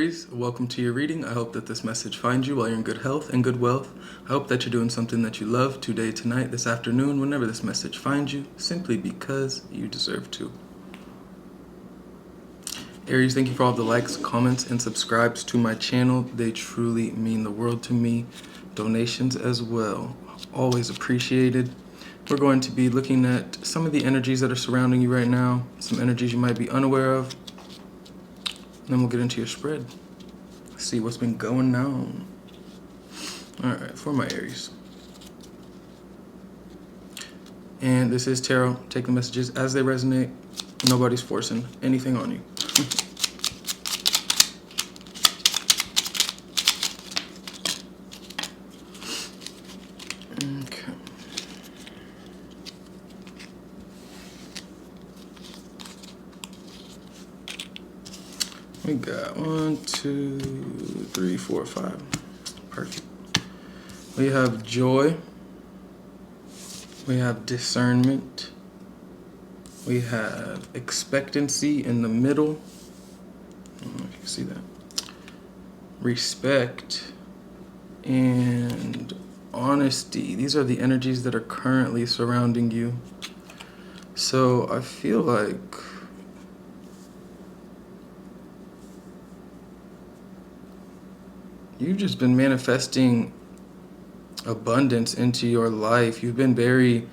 Aries, welcome to your reading. I hope that this message finds you while you're in good health and good wealth. I hope that you're doing something that you love today, tonight, this afternoon, whenever this message finds you, simply because you deserve to. Aries, thank you for all the likes, comments, and subscribes to my channel. They truly mean the world to me. Donations as well, always appreciated. We're going to be looking at some of the energies that are surrounding you right now, some energies you might be unaware of. And then we'll get into your spread. See what's been going on. All right, for my Aries. And this is tarot. Take the messages as they resonate. Nobody's forcing anything on you. Okay. We got 1, 2, 3, 4, 5. Perfect. We have joy. We have discernment. We have expectancy in the middle. I don't know if you can see that. Respect and honesty. These are the energies that are currently surrounding you. So I feel like you've just been manifesting abundance into your life. You've been very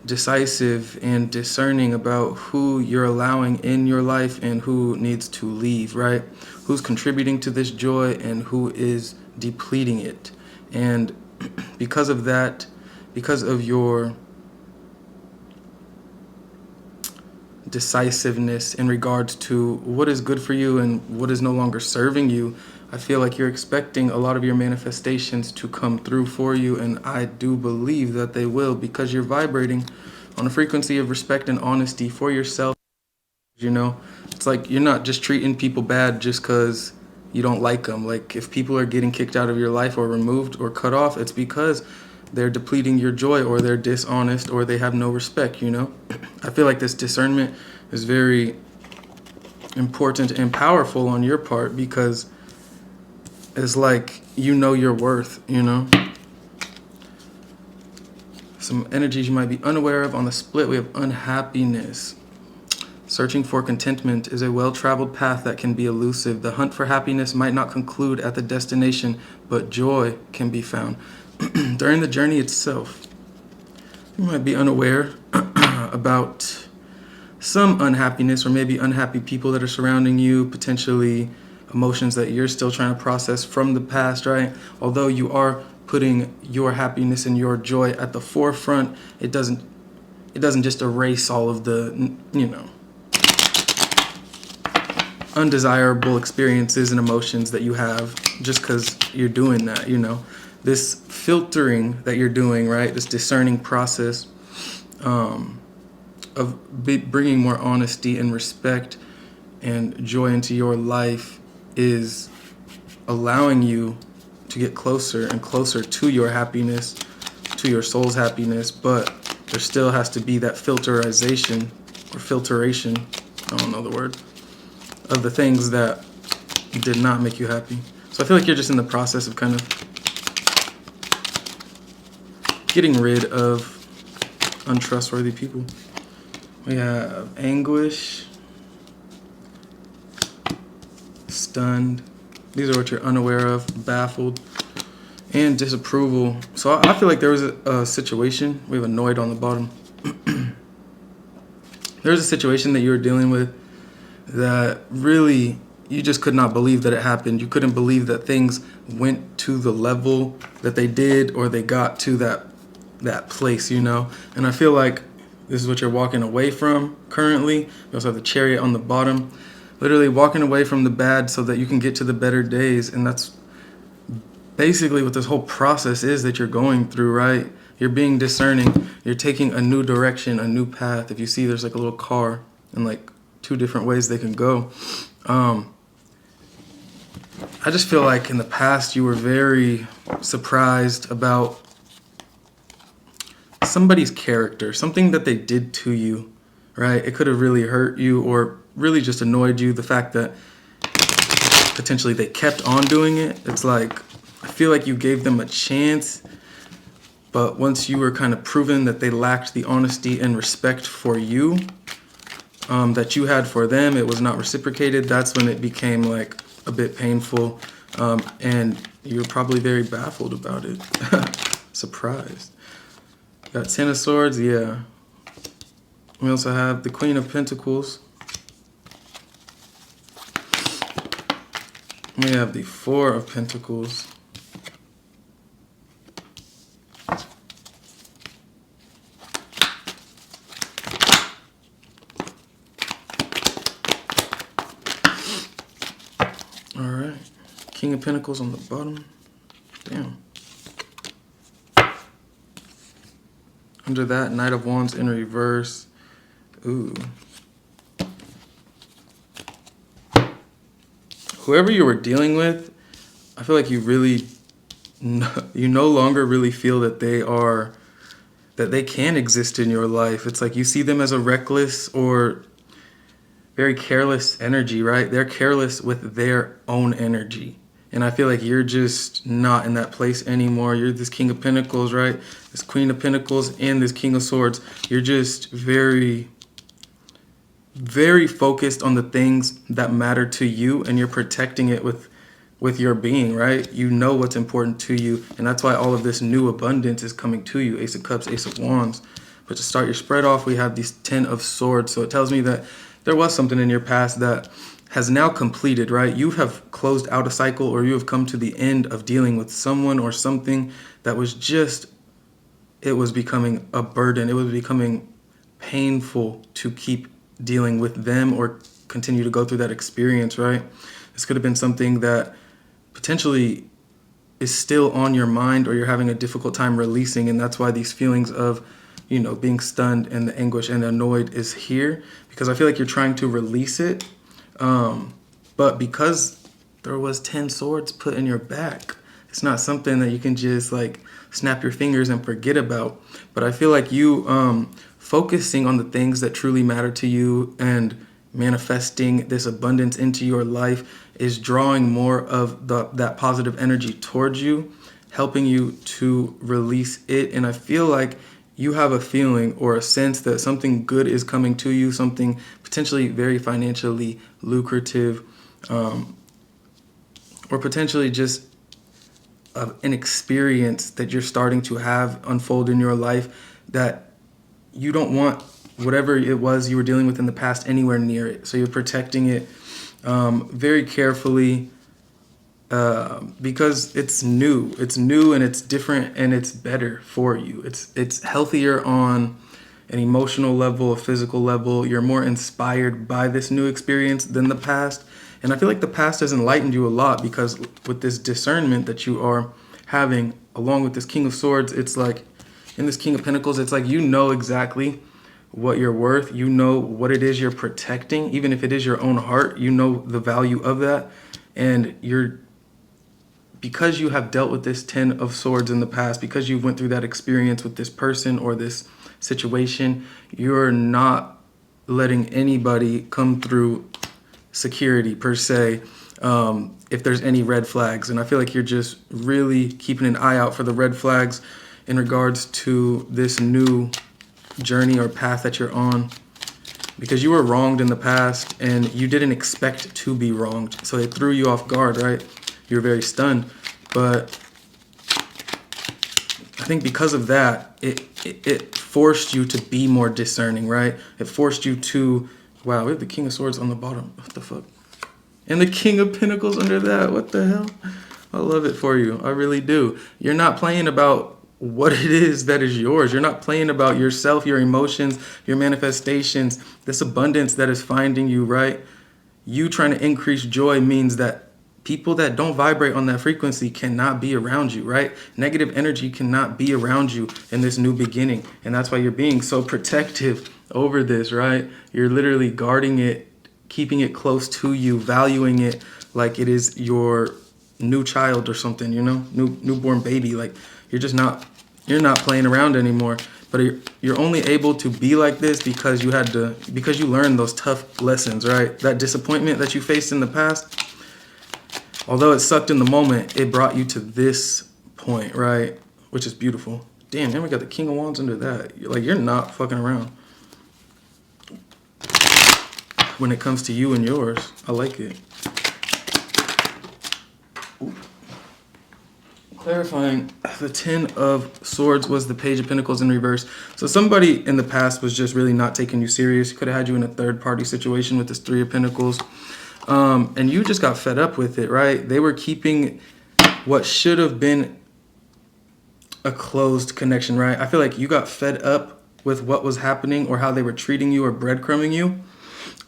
decisive and discerning about who you're allowing in your life and who needs to leave, right? Who's contributing to this joy and who is depleting it. And because of that, because of your decisiveness in regards to what is good for you and what is no longer serving you, I feel like you're expecting a lot of your manifestations to come through for you, and I do believe that they will, because you're vibrating on a frequency of respect and honesty for yourself. You know, it's like you're not just treating people bad just because you don't like them. Like if people are getting kicked out of your life or removed or cut off, it's because they're depleting your joy or they're dishonest or they have no respect, you know? I feel like this discernment is very important and powerful on your part, because it's like you know your worth, you know? Some energies you might be unaware of. On the split, we have unhappiness. Searching for contentment is a well-traveled path that can be elusive. The hunt for happiness might not conclude at the destination, but joy can be found during the journey itself. You might be unaware about some unhappiness or maybe unhappy people that are surrounding you, potentially emotions that you're still trying to process from the past, right? Although you are putting your happiness and your joy at the forefront, it doesn't just erase all of the, you know, undesirable experiences and emotions that you have just because you're doing that, you know. This filtering that you're doing, right? This discerning process of bringing more honesty and respect and joy into your life is allowing you to get closer and closer to your happiness, to your soul's happiness, but there still has to be that filterization or filtration, I don't know the word, of the things that did not make you happy. So I feel like you're just in the process of kind of getting rid of untrustworthy people. We have anguish, stunned. These are what you're unaware of, baffled, and disapproval. So I feel like there was a situation, we have annoyed on the bottom. There was a situation that you were dealing with that really, you just could not believe that it happened. You couldn't believe that things went to the level that they did, or they got to that place, you know? And I feel like this is what you're walking away from currently. We also have the Chariot on the bottom. Literally walking away from the bad so that you can get to the better days. And that's basically what this whole process is that you're going through, right? You're being discerning. You're taking a new direction, a new path. If you see, there's like a little car and like 2 different ways they can go. I just feel like in the past you were very surprised about somebody's character, something that they did to you, right? It could have really hurt you or really just annoyed you. The fact that potentially they kept on doing it. It's like, I feel like you gave them a chance, but once you were kind of proven that they lacked the honesty and respect for you that you had for them, it was not reciprocated. That's when it became like a bit painful, and you're probably very baffled about it. Surprised. Got 10 of Swords, yeah. We also have the Queen of Pentacles. We have the Four of Pentacles. All right, King of Pentacles on the bottom. Damn. Under that, Knight of Wands in reverse. Ooh. Whoever you were dealing with, I feel like you really, you no longer really feel that they can exist in your life. It's like you see them as a reckless or very careless energy, right? They're careless with their own energy. And I feel like you're just not in that place anymore. You're this King of Pentacles, right? This Queen of Pentacles and this King of Swords. You're just very, very focused on the things that matter to you, and you're protecting it with your being, right? You know what's important to you, and that's why all of this new abundance is coming to you. Ace of Cups, Ace of Wands. But to start your spread off, we have these 10 of Swords. So it tells me that there was something in your past that has now completed, right? You have closed out a cycle, or you have come to the end of dealing with someone or something that was just, it was becoming a burden. It was becoming painful to keep dealing with them or continue to go through that experience, right? This could have been something that potentially is still on your mind, or you're having a difficult time releasing, and that's why these feelings of, you know, being stunned and the anguish and annoyed is here, because I feel like you're trying to release it. But because there was 10 swords put in your back, it's not something that you can just like snap your fingers and forget about. But I feel like you focusing on the things that truly matter to you and manifesting this abundance into your life is drawing more of that positive energy towards you, helping you to release it. And I feel like you have a feeling or a sense that something good is coming to you, something potentially very financially lucrative, or potentially just an experience that you're starting to have unfold in your life that you don't want whatever it was you were dealing with in the past anywhere near it. So you're protecting it very carefully, because it's new and it's different and it's better for you. It's healthier on an emotional level, a physical level. You're more inspired by this new experience than the past. And I feel like the past has enlightened you a lot, because with this discernment that you are having along with this King of Swords, it's like in this King of Pentacles, it's like you know exactly what you're worth. You know what it is you're protecting. Even if it is your own heart, you know the value of that. And because you have dealt with this 10 of Swords in the past, because you went through that experience with this person or this situation, you're not letting anybody come through security per se, if there's any red flags. And I feel like you're just really keeping an eye out for the red flags in regards to this new journey or path that you're on, because you were wronged in the past and you didn't expect to be wronged. So it threw you off guard, right? You're very stunned. But I think because of that, it forced you to be more discerning, right? It forced you to, wow, we have the King of Swords on the bottom. What the fuck? And the King of Pentacles under that. What the hell? I love it for you. I really do. You're not playing about what it is that is yours. You're not playing about yourself, your emotions, your manifestations, this abundance that is finding you, right? You trying to increase joy means that people that don't vibrate on that frequency cannot be around you, right? Negative energy cannot be around you in this new beginning. And that's why you're being so protective over this, right? You're literally guarding it, keeping it close to you, valuing it like it is your new child or something, you know, newborn baby. Like you're not playing around anymore. But you're only able to be like this because you learned those tough lessons, right? That disappointment that you faced in the past, although it sucked in the moment, it brought you to this point, right? Which is beautiful. Damn, then we got the King of Wands under that. Like, you're not fucking around when it comes to you and yours. I like it. Ooh. Clarifying, the Ten of Swords was the Page of Pentacles in reverse. So somebody in the past was just really not taking you serious. Could have had you in a third-party situation with this Three of Pentacles. And you just got fed up with it, right? They were keeping what should have been a closed connection, right? I feel like you got fed up with what was happening or how they were treating you or breadcrumbing you.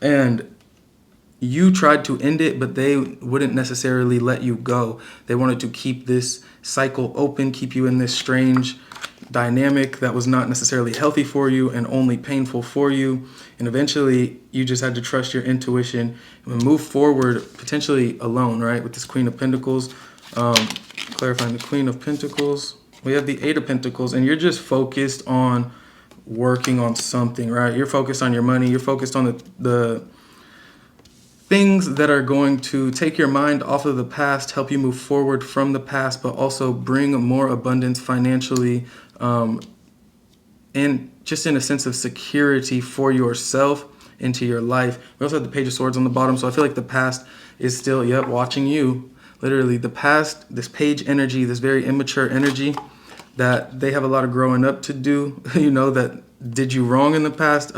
And you tried to end it, but they wouldn't necessarily let you go. They wanted to keep this cycle open, keep you in this strange dynamic that was not necessarily healthy for you and only painful for you. And eventually you just had to trust your intuition and move forward, potentially alone, right? With this Queen of Pentacles, clarifying the Queen of Pentacles. We have the Eight of Pentacles, and you're just focused on working on something, right? You're focused on your money. You're focused on the things that are going to take your mind off of the past, help you move forward from the past, but also bring more abundance financially, and just in a sense of security for yourself into your life. We also have the Page of Swords on the bottom, so I feel like the past is still, watching you. Literally, the past, this page energy, this very immature energy that they have a lot of growing up to do, that did you wrong in the past.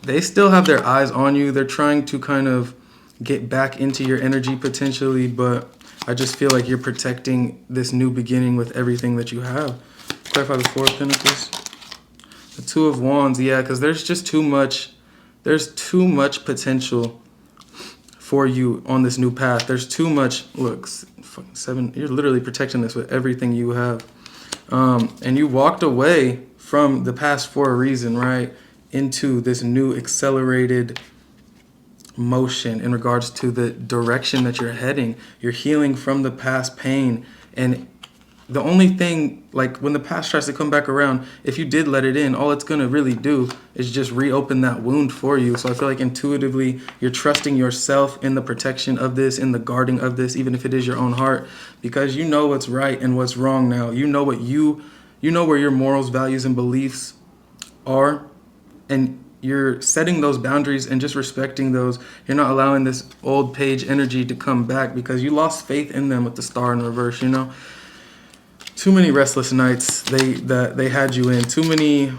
They still have their eyes on you. They're trying to kind of get back into your energy potentially, but I just feel like you're protecting this new beginning with everything that you have. Clarify the Four of Pentacles. The Two of Wands, because there's just too much potential for you on this new path. There's too much, look, 7, you're literally protecting this with everything you have. And you walked away from the past for a reason, right? Into this new accelerated motion in regards to the direction that you're heading. You're healing from the past pain. And the only thing, like when the past tries to come back around, if you did let it in, all it's going to really do is just reopen that wound for you. So I feel like intuitively you're trusting yourself in the protection of this, in the guarding of this, even if it is your own heart, because you know what's right and what's wrong now. You know what you know where your morals, values, and beliefs are, and you're setting those boundaries and just respecting those. You're not allowing this old page energy to come back because you lost faith in them with the Star in reverse, Too many restless nights they had you in. Too many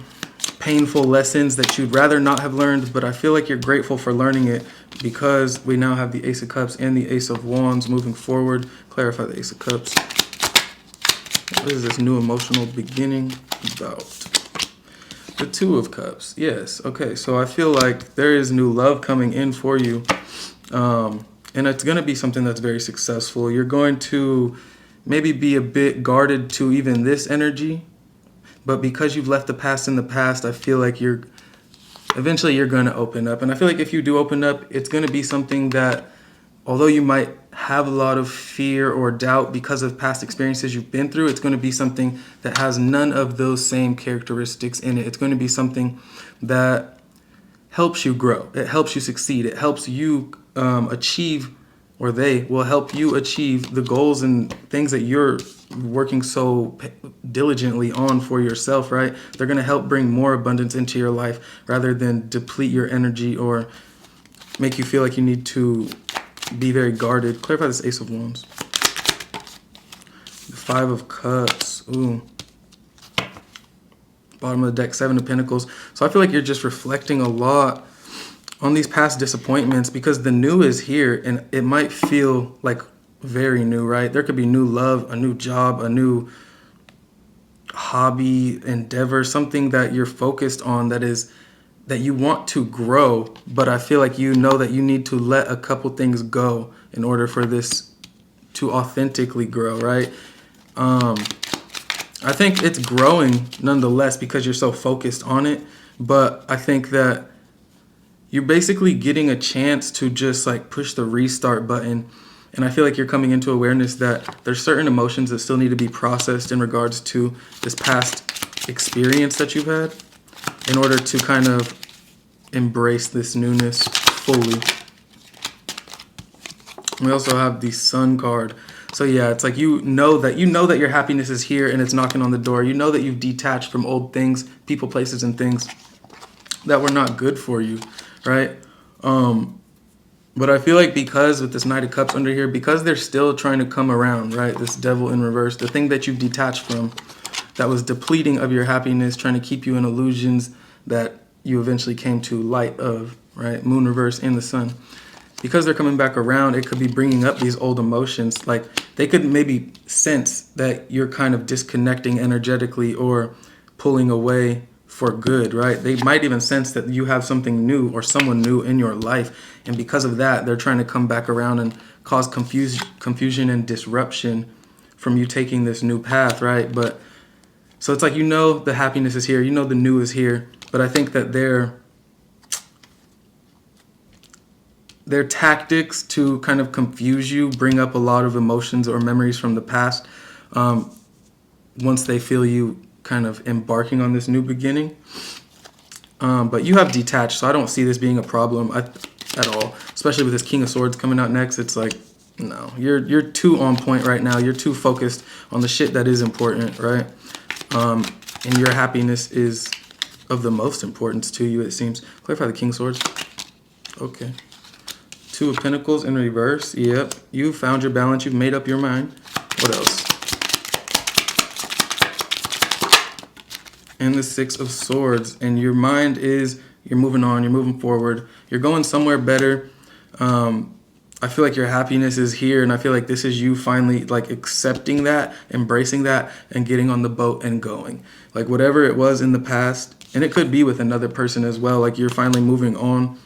painful lessons that you'd rather not have learned, but I feel like you're grateful for learning it because we now have the Ace of Cups and the Ace of Wands moving forward. Clarify the Ace of Cups. What is this new emotional beginning about? The Two of Cups. Yes. Okay. So I feel like there is new love coming in for you. And it's going to be something that's very successful. You're going to maybe be a bit guarded to even this energy. But because you've left the past in the past, I feel like eventually you're going to open up. And I feel like if you do open up, it's going to be something that, although you might have a lot of fear or doubt because of past experiences you've been through, it's going to be something that has none of those same characteristics in it. It's going to be something that helps you grow. It helps you succeed. It helps you achieve, or they will help you achieve the goals and things that you're working so diligently on for yourself, right? They're going to help bring more abundance into your life rather than deplete your energy or make you feel like you need to be very guarded. Clarify this Ace of Wands. The Five of Cups. Ooh. Bottom of the deck, Seven of Pentacles. So I feel like you're just reflecting a lot on these past disappointments because the new is here and it might feel like very new, right? There could be new love, a new job, a new hobby, endeavor, something that you're focused on that you want to grow, but I feel like you know that you need to let a couple things go in order for this to authentically grow, right? I think it's growing nonetheless because you're so focused on it, but I think that you're basically getting a chance to just like push the restart button. And I feel like you're coming into awareness that there's certain emotions that still need to be processed in regards to this past experience that you've had in order to kind of embrace this newness fully. We also have the Sun card. So yeah, it's like you know that your happiness is here and it's knocking on the door. You know that you've detached from old things, people, places, and things that were not good for you, right? But I feel like because with this Knight of Cups under here, because they're still trying to come around, right? This Devil in reverse, the thing that you've detached from, that was depleting of your happiness, trying to keep you in illusions that you eventually came to light of, right? Moon reverse and the Sun. Because they're coming back around, it could be bringing up these old emotions. Like they could maybe sense that you're kind of disconnecting energetically or pulling away for good, right? They might even sense that you have something new or someone new in your life. And because of that, they're trying to come back around and cause confusion and disruption from you taking this new path, right? But so it's like, you know, the happiness is here, you know, the new is here. But I think that their tactics to kind of confuse you bring up a lot of emotions or memories from the past once they feel you kind of embarking on this new beginning. But you have detached, so I don't see this being a problem at all, especially with this King of Swords coming out next. It's like, no, you're too on point right now. You're too focused on the shit that is important, right? And your happiness is of the most importance to you, it seems. Clarify the King of Swords. Okay. Two of Pentacles in reverse. Yep. You found your balance. You've made up your mind. What else? And the Six of Swords. And your mind is, you're moving on. You're moving forward. You're going somewhere better. I feel like your happiness is here. And I feel like this is you finally like accepting that, embracing that, and getting on the boat and going. Like whatever it was in the past. And it could be with another person as well. Like you're finally moving on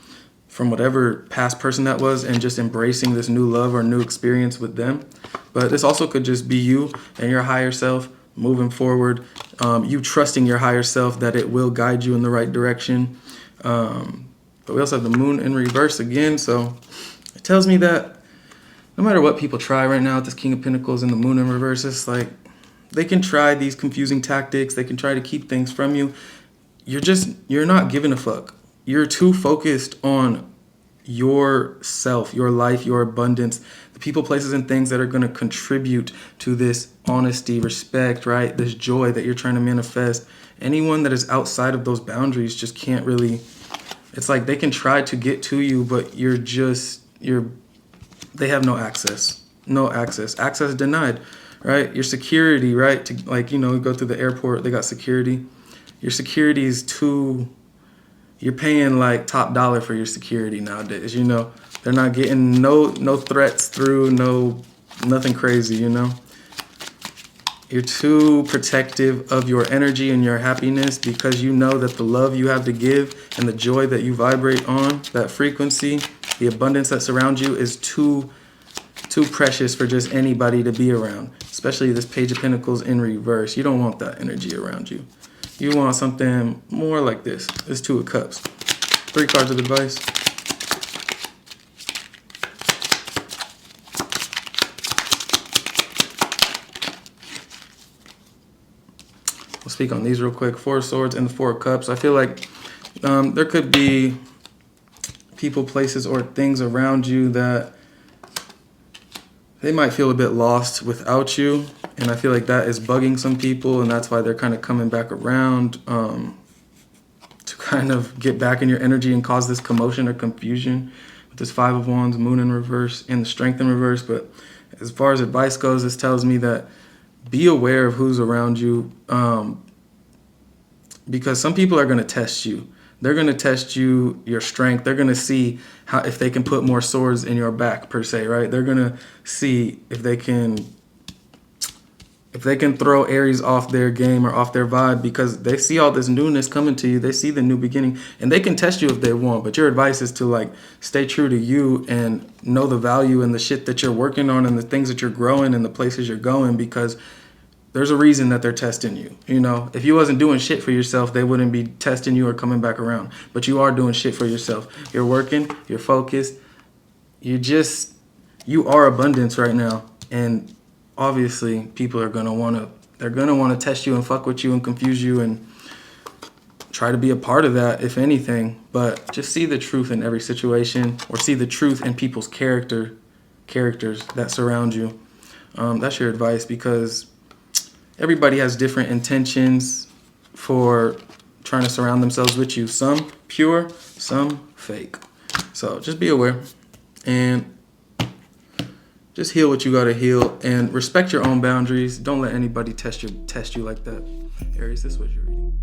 from whatever past person that was and just embracing this new love or new experience with them. But this also could just be you and your higher self moving forward, you trusting your higher self that it will guide you in the right direction. But we also have the Moon in reverse again, so it tells me that no matter what people try right now with this King of Pentacles and the Moon in reverse, it's like they can try these confusing tactics, they can try to keep things from you. You're not giving a fuck. You're too focused on yourself, your life, your abundance, the people, places, and things that are going to contribute to this honesty, respect, right? This joy that you're trying to manifest. Anyone that is outside of those boundaries just can't really, it's like they can try to get to you, but they have no access. No access. Access denied, right? Your security, right? To like, you go through the airport, they got security. Your security is you're paying like top dollar for your security nowadays, They're not getting no threats through, nothing crazy, You're too protective of your energy and your happiness because you know that the love you have to give and the joy that you vibrate on, that frequency, the abundance that surrounds you is too precious for just anybody to be around, especially this Page of Pentacles in reverse. You don't want that energy around you. You want something more like this. This Two of Cups. 3 cards of advice. We'll speak on these real quick. 4 of Swords and the 4 of Cups. I feel like there could be people, places, or things around you that they might feel a bit lost without you. And I feel like that is bugging some people, and that's why they're kind of coming back around to kind of get back in your energy and cause this commotion or confusion with this 5 of Wands, Moon in reverse, and the Strength in reverse. But as far as advice goes, this tells me that be aware of who's around you because some people are going to test you. They're going to test your strength. They're going to see if they can put more swords in your back, per se, right? They're going to see if they can throw Aries off their game or off their vibe because they see all this newness coming to you. They see the new beginning, and they can test you if they want. But your advice is to stay true to you and know the value in the shit that you're working on and the things that you're growing and the places you're going, because there's a reason that they're testing you. If you wasn't doing shit for yourself, they wouldn't be testing you or coming back around. But you are doing shit for yourself. You're working, you're focused. You are abundance right now. And obviously people are going to want to test you and fuck with you and confuse you and try to be a part of that, if anything. But just see the truth in every situation, or see the truth in people's character characters that surround you. That's your advice, because everybody has different intentions for trying to surround themselves with you. Some pure, some fake. So just be aware and just heal what you gotta heal and respect your own boundaries. Don't let anybody test you like that. Aries, this was your reading.